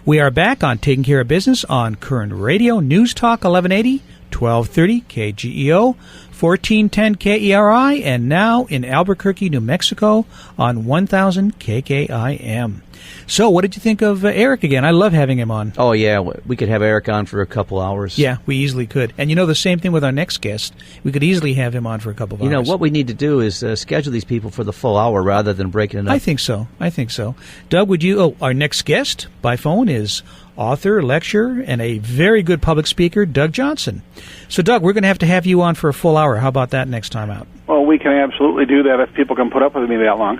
We are back on Taking Care of Business on Koerner Radio, News Talk 1180, 1230 KGEO, 1410 KERI, and now in Albuquerque, New Mexico on 1000 KKIM. So, what did you think of Eric again? I love having him on. Oh, yeah. We could have Eric on for a couple hours. Yeah, we easily could. And the same thing with our next guest. We could easily have him on for a couple of hours. What we need to do is schedule these people for the full hour rather than breaking it up. I think so. Doug, would you... our next guest by phone is author, lecturer, and a very good public speaker, Doug Johnson. So, Doug, we're going to have you on for a full hour. How about that next time out? Well, we can absolutely do that if people can put up with me that long.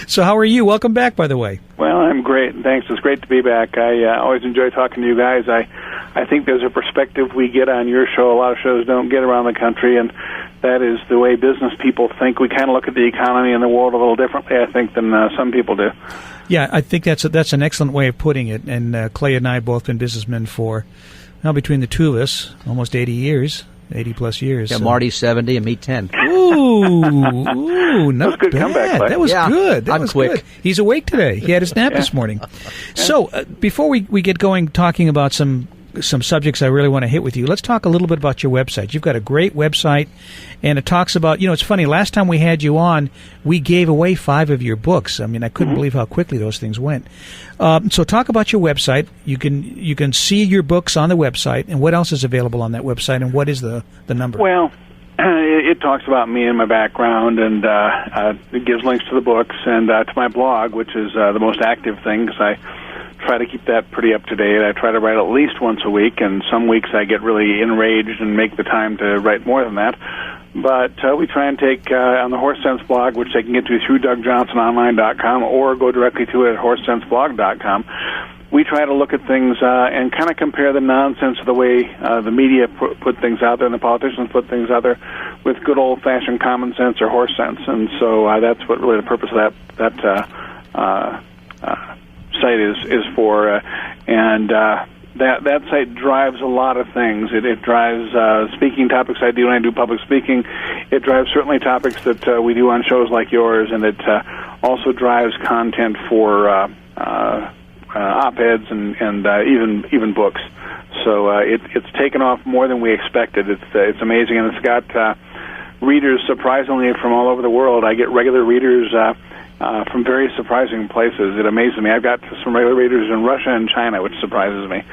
So how are you? Welcome back, by the way. Well, I'm great. Thanks. It's great to be back. I always enjoy talking to you guys. I think there's a perspective we get on your show a lot of shows don't get around the country, and that is the way business people think. We kind of look at the economy and the world a little differently, I think, than some people do. Yeah, I think that's an excellent way of putting it. And Clay and I have both been businessmen for, between the two of us, almost 80-plus years. Yeah, so. Marty 70 and me 10. Ooh, not that was a good bad. Comeback, Clay. That was good. That I'm was quick. Good. He's awake today. He had his nap this morning. So before we get going talking about some subjects I really want to hit with you, let's talk a little bit about your website. You've got a great website, and it talks about, it's funny, last time we had you on, we gave away 5 of your books. I mean, I couldn't believe how quickly those things went. So talk about your website. You can see your books on the website, and what else is available on that website, and what is the number? Well, it talks about me and my background, and it gives links to the books and to my blog, which is the most active thing, because I try to keep that pretty up to date. I try to write at least once a week, and some weeks I get really enraged and make the time to write more than that. But we try and take on the Horse Sense blog, which they can get to through DougJohnsonOnline.com or go directly to it at HorseSenseBlog.com. We try to look at things and kind of compare the nonsense of the way the media put things out there and the politicians put things out there with good old-fashioned common sense or horse sense. And so that's what really the purpose of that site is for. And that site drives a lot of things. It drives speaking topics I do when I do public speaking. It drives certainly topics that we do on shows like yours, and it also drives content for op-eds and even books. So it's taken off more than we expected. It's amazing, and it's got readers surprisingly from all over the world. I get regular readers from very surprising places. It amazes me. I've got some regular readers in Russia and China, which surprises me.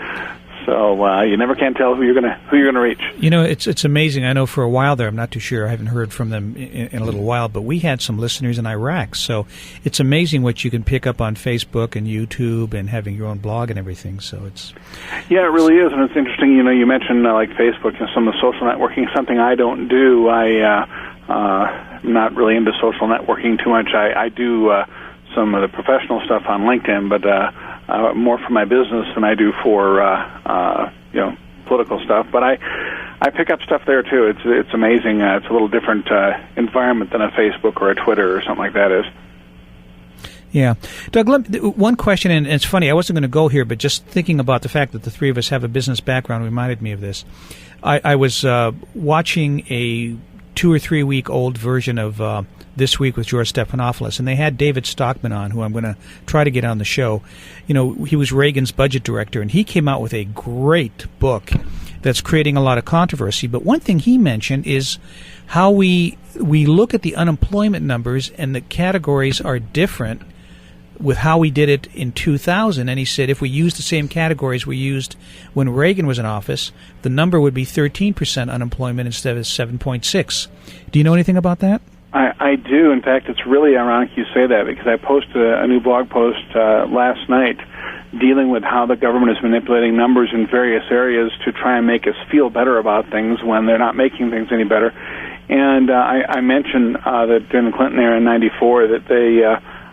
So you never can tell who you're gonna reach. It's amazing. I know for a while there, I'm not too sure. I haven't heard from them in a little while, but we had some listeners in Iraq. So it's amazing what you can pick up on Facebook and YouTube and having your own blog and everything. So it really is, and it's interesting. You mentioned like Facebook and some of the social networking. Something I don't do. I'm not really into social networking too much. I do some of the professional stuff on LinkedIn, but more for my business than I do for political stuff. But I pick up stuff there too. It's amazing. It's a little different environment than a Facebook or a Twitter or something like that is. Yeah. Doug, one question, and it's funny, I wasn't going to go here, but just thinking about the fact that the three of us have a business background reminded me of this. I was watching a 2 or 3 week old version of This Week with George Stephanopoulos, and they had David Stockman on, who I'm going to try to get on the show. He was Reagan's budget director, and he came out with a great book that's creating a lot of controversy. But one thing he mentioned is how we look at the unemployment numbers, and the categories are different with how we did it in 2000. And he said if we used the same categories we used when Reagan was in office, the number would be 13% unemployment instead of 7.6. Do you know anything about that? I do. In fact, it's really ironic you say that, because I posted a new blog post last night dealing with how the government is manipulating numbers in various areas to try and make us feel better about things when they're not making things any better. And I mentioned that during the Clinton era in '94 that they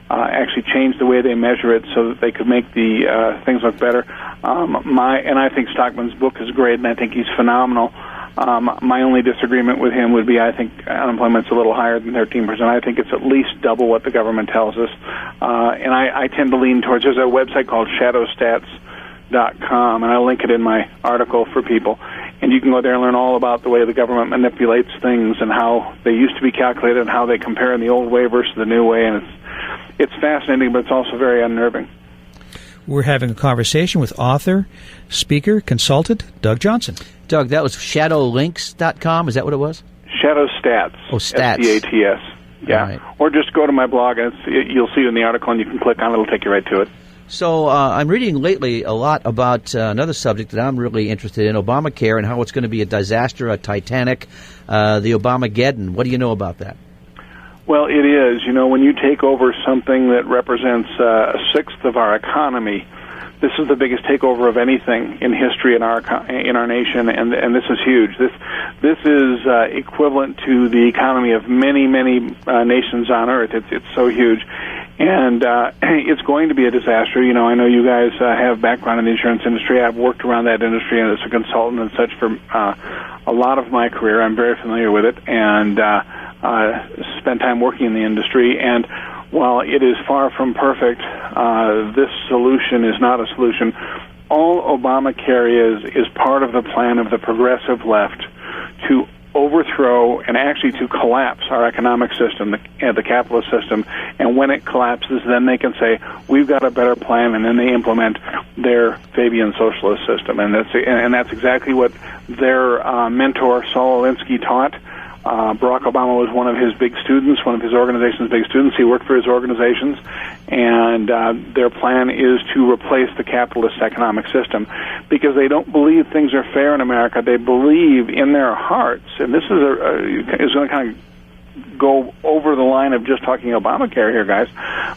actually changed the way they measure it so that they could make the things look better. And I think Stockman's book is great, and I think he's phenomenal. My only disagreement with him would be I think unemployment's a little higher than 13%. I think it's at least double what the government tells us. And I tend to lean towards, there's a website called shadowstats.com, and I'll link it in my article for people. And you can go there and learn all about the way the government manipulates things and how they used to be calculated and how they compare in the old way versus the new way. And it's fascinating, but it's also very unnerving. We're having a conversation with author, speaker, consultant, Doug Johnson. Doug, that was shadowlinks.com. Is that what it was? Shadow Stats. Oh, Stats. STATS. Yeah. Right. Or just go to my blog, and you'll see it in the article, and you can click on it. It'll take you right to it. So I'm reading lately a lot about another subject that I'm really interested in, Obamacare, and how it's going to be a disaster, a Titanic, the Obamageddon. What do you know about that? Well, it is. You know, when you take over something that represents a sixth of our economy, this is the biggest takeover of anything in history in our nation, and this is huge. This is equivalent to the economy of many nations on Earth. It's so huge, and it's going to be a disaster. You know, I know you guys have background in the insurance industry. I've worked around that industry as a consultant and such for a lot of my career. I'm very familiar with it, and spent time working in the industry. And while it is far from perfect, this solution is not a solution. All Obamacare is part of the plan of the progressive left to overthrow and actually to collapse our economic system, the capitalist system. And when it collapses, then they can say, we've got a better plan, and then they implement their Fabian socialist system. And that's exactly what their mentor, Saul Alinsky, taught. Barack Obama was one of his big students, one of his organization's big students. He worked for his organizations, and their plan is to replace the capitalist economic system because they don't believe things are fair in America. They believe in their hearts, and this is going to kind of go over the line of just talking Obamacare here, guys,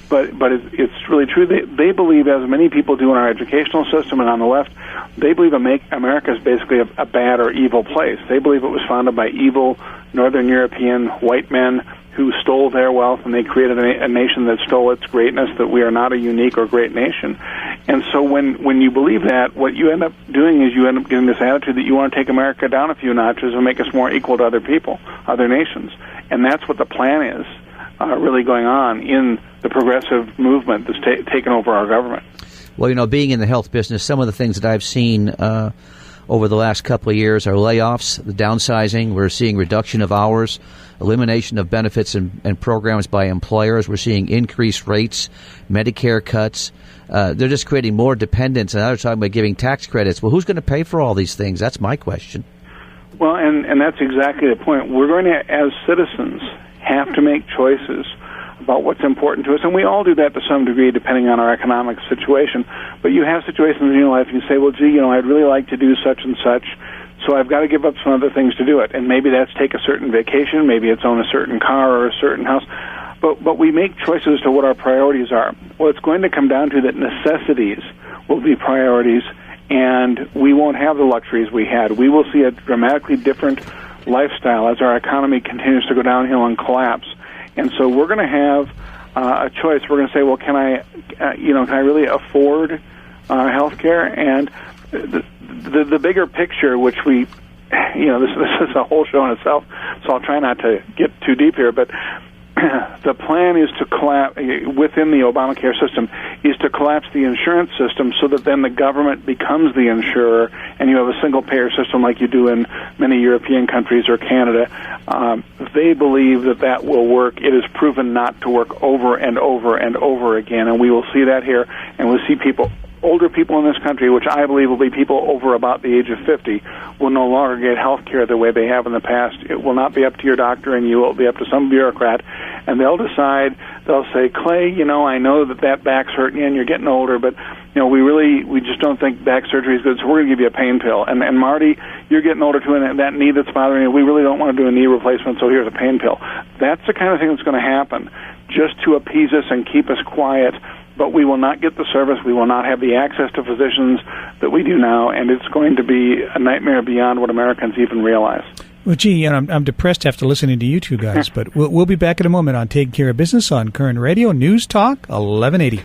but it's really true. They believe, as many people do in our educational system and on the left, they believe America is basically a bad or evil place. They believe it was founded by evil Northern European white men who stole their wealth, and they created a nation that stole its greatness, that we are not a unique or great nation. And so when you believe that, what you end up doing is you end up getting this attitude that you want to take America down a few notches and make us more equal to other people, other nations. And that's what the plan is really going on in the progressive movement that's taken over our government. Well, you know, being in the health business, some of the things that I've seen over the last couple of years are layoffs, the downsizing. We're seeing reduction of hours, elimination of benefits and programs by employers. We're seeing increased rates, Medicare cuts. They're just creating more dependence, and they're talking about giving tax credits. Well, who's going to pay for all these things? That's my question. Well, and that's exactly the point. We're going to, as citizens, have to make choices about what's important to us, and we all do that to some degree depending on our economic situation. But you have situations in your life and you say, well, gee, you know, I'd really like to do such and such, so I've got to give up some other things to do it. And maybe that's take a certain vacation, maybe it's own a certain car or a certain house. But we make choices to what our priorities are. Well, it's going to come down to that necessities will be priorities, and we won't have the luxuries we had. We will see a dramatically different lifestyle as our economy continues to go downhill and collapse. And so we're going to have a choice. We're going to say, well, can I really afford health care? And the bigger picture, which we, this is a whole show in itself, so I'll try not to get too deep here, but the plan is to collapse, within the Obamacare system, is to collapse the insurance system so that then the government becomes the insurer and you have a single-payer system like you do in many European countries or Canada. They believe that will work. It is proven not to work over and over and over again, and we will see that here, and we'll see older people in this country, which I believe will be people over about the age of 50, will no longer get health care the way they have in the past. It will not be up to your doctor and you. It will be up to some bureaucrat, and they'll decide, they'll say, Clay, I know that back's hurting you and you're getting older, but we just don't think back surgery is good, so we're going to give you a pain pill. And Marty, you're getting older too, and that knee that's bothering you, we really don't want to do a knee replacement, so here's a pain pill. That's the kind of thing that's going to happen just to appease us and keep us quiet. But we will not get the service. We will not have the access to physicians that we do now, and it's going to be a nightmare beyond what Americans even realize. Well, gee, I'm depressed after listening to you two guys, but we'll be back in a moment on Taking Care of Business on Koerner Radio News Talk 1180.